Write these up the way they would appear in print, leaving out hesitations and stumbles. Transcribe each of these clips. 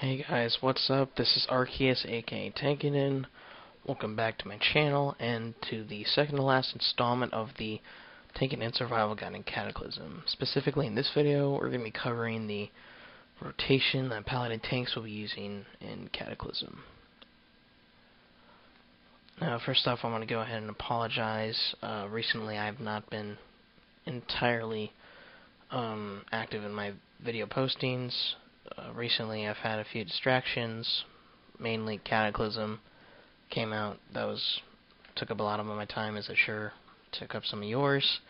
Hey guys, what's up? This is Arceus, aka Tankinen. Welcome back to my channel and to the second to last installment of the Tankinen Survival Guide in Cataclysm. Specifically in this video, we're going to be covering the rotation that Paladin tanks will be using in Cataclysm. Now, first off, I want to go ahead and apologize. Recently, I've not been entirely active in my video postings. Recently, I've had a few distractions, mainly Cataclysm came out. That took up a lot of my time, as it sure took up some of yours.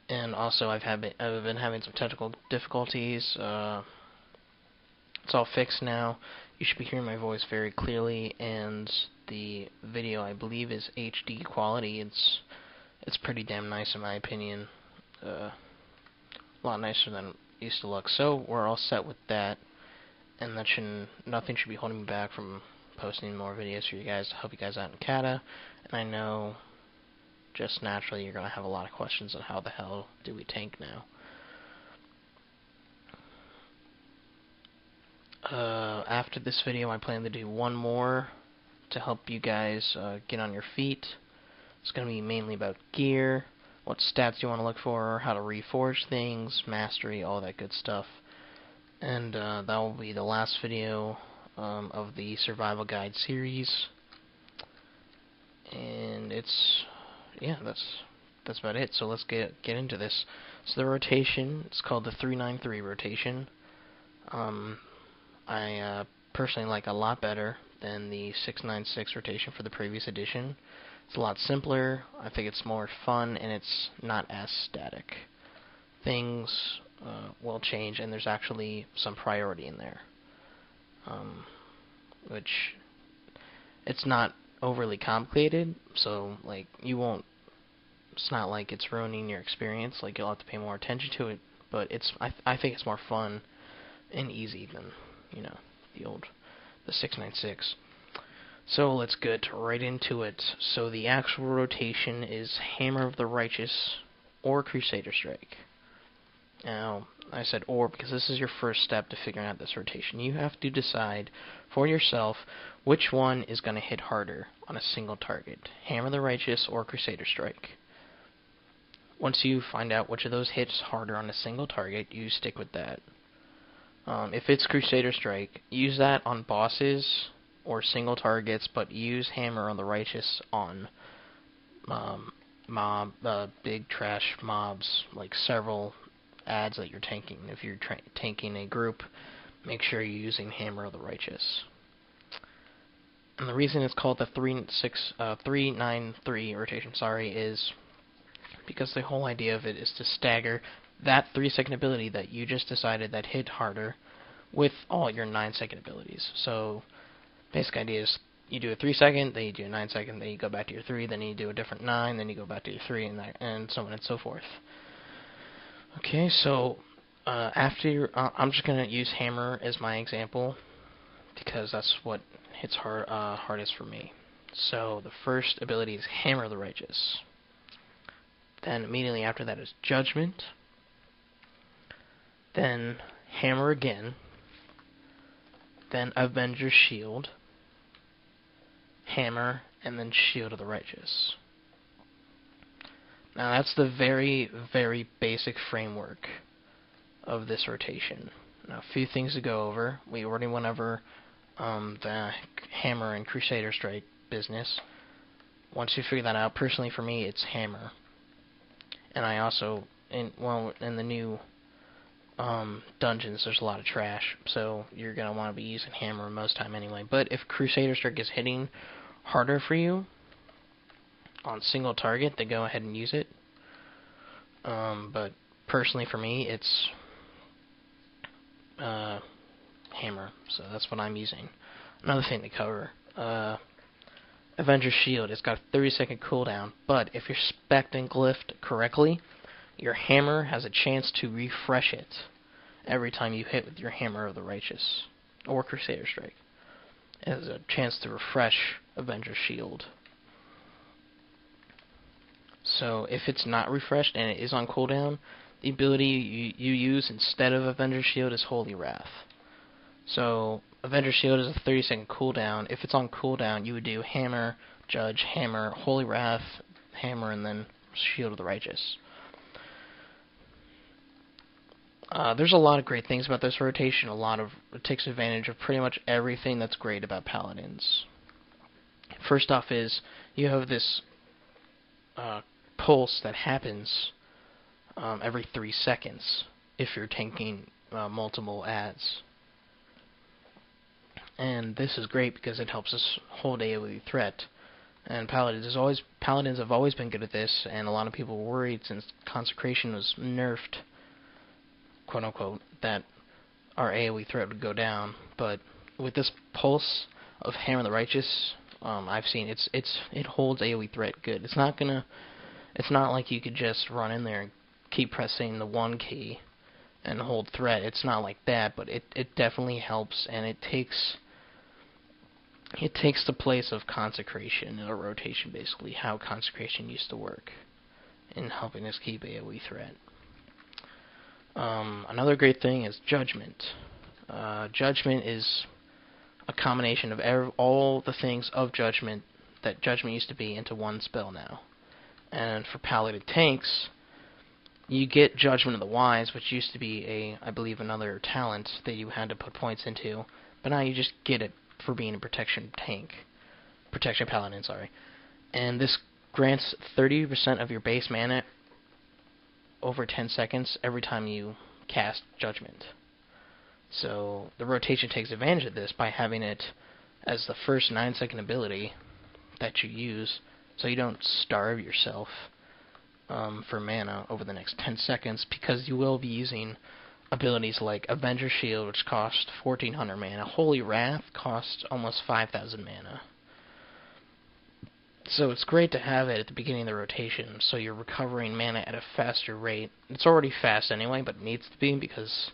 And also, I've been having some technical difficulties. It's all fixed now. You should be hearing my voice very clearly, and the video, I believe, is HD quality. It's pretty damn nice in my opinion. A lot nicer than it used to look. So we're all set with that, and nothing should be holding me back from posting more videos for you guys to help you guys out in Kata. And I know just naturally you're gonna have a lot of questions on how the hell do we tank now. After this video, I plan to do one more to help you guys get on your feet. It's going to be mainly about gear, what stats you want to look for, how to reforge things, mastery, all that good stuff. And that will be the last video of the Survival Guide series. And that's about it. So let's get into this. So the rotation, it's called the 393 rotation. I personally like a lot better than the 696 rotation for the previous edition. It's a lot simpler, I think it's more fun, and it's not as static. Things will change, and there's actually some priority in there. Which, it's not overly complicated, so like it's not like it's ruining your experience, like you'll have to pay more attention to it, but I think it's more fun and easy than, the 696. So let's get right into it. So the actual rotation is Hammer of the Righteous or Crusader Strike. Now, I said or because this is your first step to figuring out this rotation. You have to decide for yourself which one is going to hit harder on a single target, Hammer of the Righteous or Crusader Strike. Once you find out which of those hits harder on a single target, you stick with that. If it's Crusader Strike, use that on bosses or single targets, but use Hammer on the Righteous on big trash mobs, like several adds that you're tanking. If you're tanking a group, make sure you're using Hammer of the Righteous. And the reason it's called the 393 rotation, is because the whole idea of it is to stagger that 3-second ability that you just decided that hit harder with all your 9-second abilities. So basic idea is you do a 3-second, then you do a 9-second, then you go back to your 3, then you do a different 9, then you go back to your 3, and so on and so forth. Okay, so I'm just going to use Hammer as my example because that's what hits hardest for me. So the first ability is Hammer of the Righteous. Then immediately after that is Judgment. Then Hammer again. Then Avenger's Shield. Hammer, and then Shield of the Righteous. Now that's the very, very basic framework of this rotation. Now a few things to go over. We already went over the Hammer and Crusader Strike business. Once you figure that out, personally for me it's Hammer. And I also, in the new dungeons, there's a lot of trash, so you're going to want to be using Hammer most time anyway. But if Crusader Strike is hitting harder for you on single target, then go ahead and use it. But personally for me, it's Hammer, so that's what I'm using. Another thing to cover, Avenger's Shield, it's got a 30-second cooldown, but if you're spec'd and glyphed correctly, your Hammer has a chance to refresh it every time you hit with your Hammer of the Righteous or Crusader Strike. It has a chance to refresh Avenger's Shield. So if it's not refreshed and it is on cooldown, the ability you use instead of Avenger's Shield is Holy Wrath. So Avenger Shield is a 30-second cooldown. If it's on cooldown, you would do Hammer, Judge, Hammer, Holy Wrath, Hammer, and then Shield of the Righteous. There's a lot of great things about this rotation. It takes advantage of pretty much everything that's great about Paladins. First off is you have this pulse that happens every 3 seconds if you're tanking multiple adds. And this is great because it helps us hold AoE threat. And Paladins have always been good at this, and a lot of people were worried since Consecration was nerfed, quote unquote, that our AoE threat would go down. But with this pulse of Hammer the Righteous, I've seen it holds AoE threat good. It's not like you could just run in there and keep pressing the 1 key and hold threat. It's not like that, but it definitely helps, and it takes the place of Consecration in a rotation, basically, how Consecration used to work in helping us keep AoE threat. Another great thing is Judgment. Judgment is a combination of all the things of Judgment that Judgment used to be into one spell now. And for Paladin tanks, you get Judgment of the Wise, which used to be I believe another talent that you had to put points into, but now you just get it for being a protection paladin, sorry. And this grants 30% of your base mana over 10 seconds every time you cast Judgment. So the rotation takes advantage of this by having it as the first 9-second ability that you use, so you don't starve yourself for mana over the next 10 seconds, because you will be using abilities like Avenger Shield, which costs 1400 mana. Holy Wrath costs almost 5000 mana. So it's great to have it at the beginning of the rotation, so you're recovering mana at a faster rate. It's already fast anyway, but it needs to be because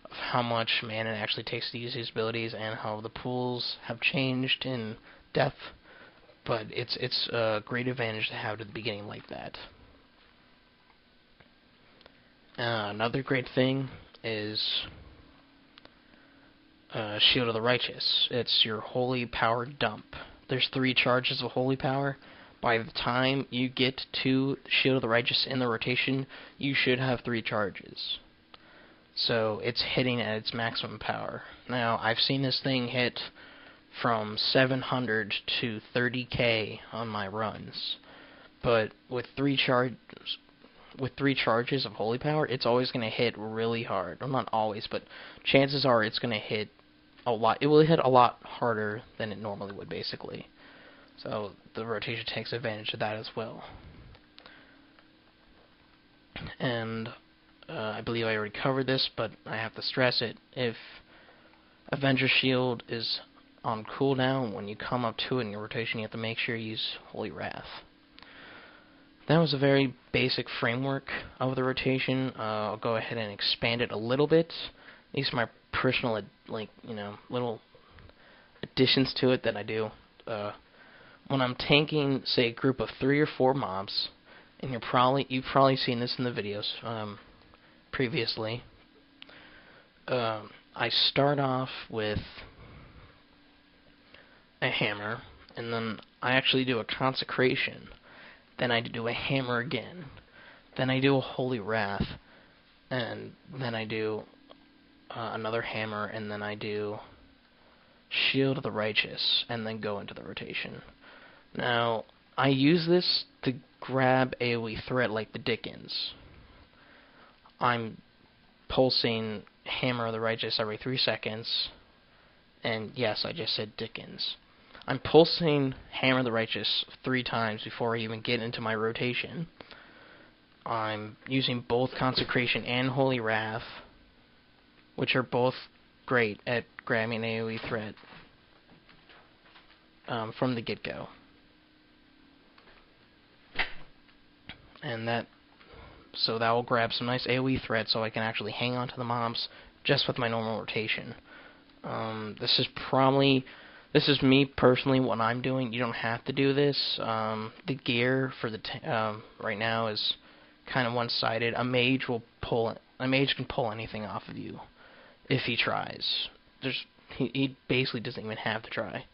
of how much mana it actually takes to use these abilities and how the pools have changed in depth. But it's a great advantage to have at the beginning like that. Another great thing is Shield of the Righteous. It's your holy power dump. There's 3 charges of holy power. By the time you get to Shield of the Righteous in the rotation, you should have 3 charges. So it's hitting at its maximum power. Now, I've seen this thing hit from 700 to 30k on my runs, but with 3 charges of holy power, it's always going to hit really hard. Well, not always, but chances are it's going to hit a lot. It will hit a lot harder than it normally would, basically. So the rotation takes advantage of that as well. And I believe I already covered this, but I have to stress it. If Avenger Shield is on cooldown, when you come up to it in your rotation, you have to make sure you use Holy Wrath. That was a very basic framework of the rotation. I'll go ahead and expand it a little bit. These are my personal, little additions to it that I do. When I'm tanking, say, a group of 3 or 4 mobs, and you've probably seen this in the videos previously. I start off with a hammer, and then I actually do a consecration. Then I do a hammer again. Then I do a holy wrath, and then I do another hammer, and then I do shield of the righteous, and then go into the rotation. Now, I use this to grab AoE threat like the Dickens. I'm pulsing hammer of the righteous every 3 seconds, and yes, I just said Dickens. I'm pulsing hammer of the righteous 3 times before I even get into my rotation. I'm using both consecration and holy wrath, which are both great at grabbing AoE threat from the get-go. And that will grab some nice AoE threat so I can actually hang on to the mobs just with my normal rotation. This is me personally, what I'm doing. You don't have to do this. The gear for the right now is kind of one-sided. A mage can pull anything off of you if he tries. There's he basically doesn't even have to try.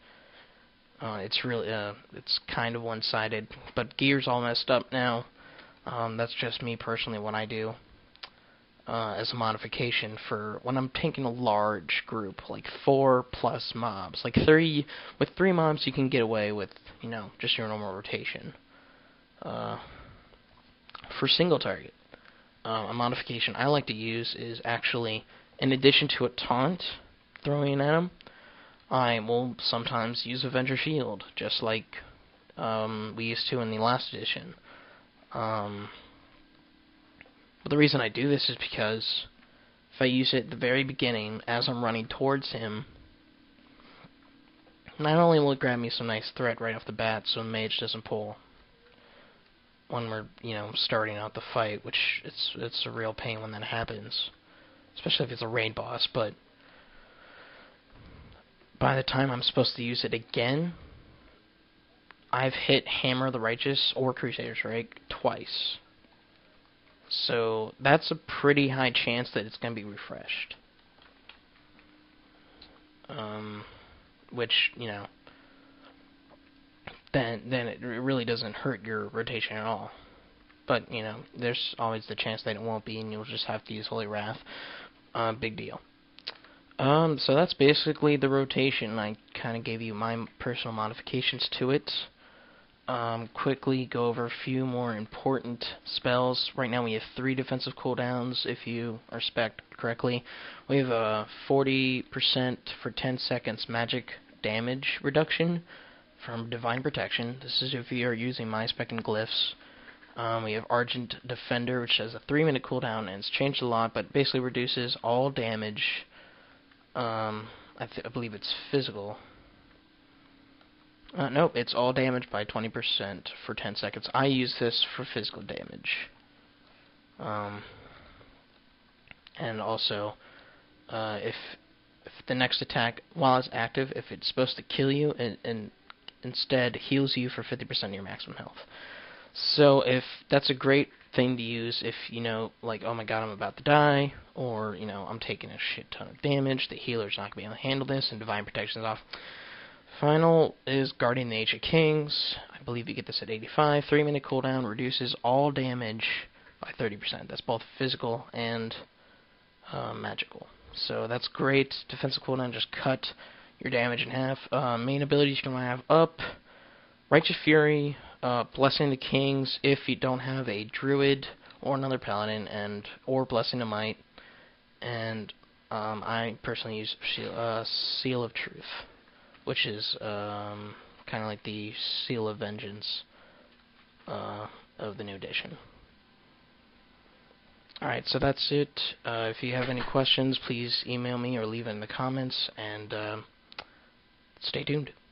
It's really, it's kind of one-sided, but gear's all messed up now. That's just me personally, what I do as a modification for when I'm taking a large group, like 4+ mobs. Like with 3 mobs, you can get away with, just your normal rotation. For single target, a modification I like to use is actually, in addition to a taunt throwing at him, I will sometimes use Avenger Shield, just like we used to in the last edition. But the reason I do this is because if I use it at the very beginning, as I'm running towards him, not only will it grab me some nice threat right off the bat so the mage doesn't pull when we're, starting out the fight, which it's a real pain when that happens, especially if it's a raid boss, but by the time I'm supposed to use it again, I've hit Hammer of the Righteous or Crusader's Rake twice. So that's a pretty high chance that it's going to be refreshed. Which, then it really doesn't hurt your rotation at all. But, there's always the chance that it won't be, and you'll just have to use Holy Wrath. Big deal. So that's basically the rotation. I kind of gave you my personal modifications to it. Quickly go over a few more important spells. Right now we have 3 defensive cooldowns, if you are spec'd correctly. We have a 40% for 10 seconds magic damage reduction from Divine Protection. This is if you are using My Spec and Glyphs. We have Argent Defender, which has a 3-minute cooldown, and it's changed a lot, but basically reduces all damage. I believe it's physical. Nope, it's all damage by 20% for 10 seconds. I use this for physical damage. And also, if the next attack, while it's active, if it's supposed to kill you, and instead heals you for 50% of your maximum health. So if that's a great thing to use if, like, oh my god, I'm about to die, or, I'm taking a shit ton of damage, the healer's not going to be able to handle this, and Divine Protection's off. Final is Guardian the Age of Kings. I believe you get this at 85. 3-minute cooldown, reduces all damage by 30%. That's both physical and magical. So that's great. Defensive cooldown, just cut your damage in half. Main abilities you can have up. Righteous Fury, Blessing the Kings if you don't have a Druid or another Paladin, or Blessing of Might. And I personally use Seal of Truth, which is kind of like the Seal of Vengeance of the new edition. Alright, so that's it. If you have any questions, please email me or leave it in the comments, and stay tuned.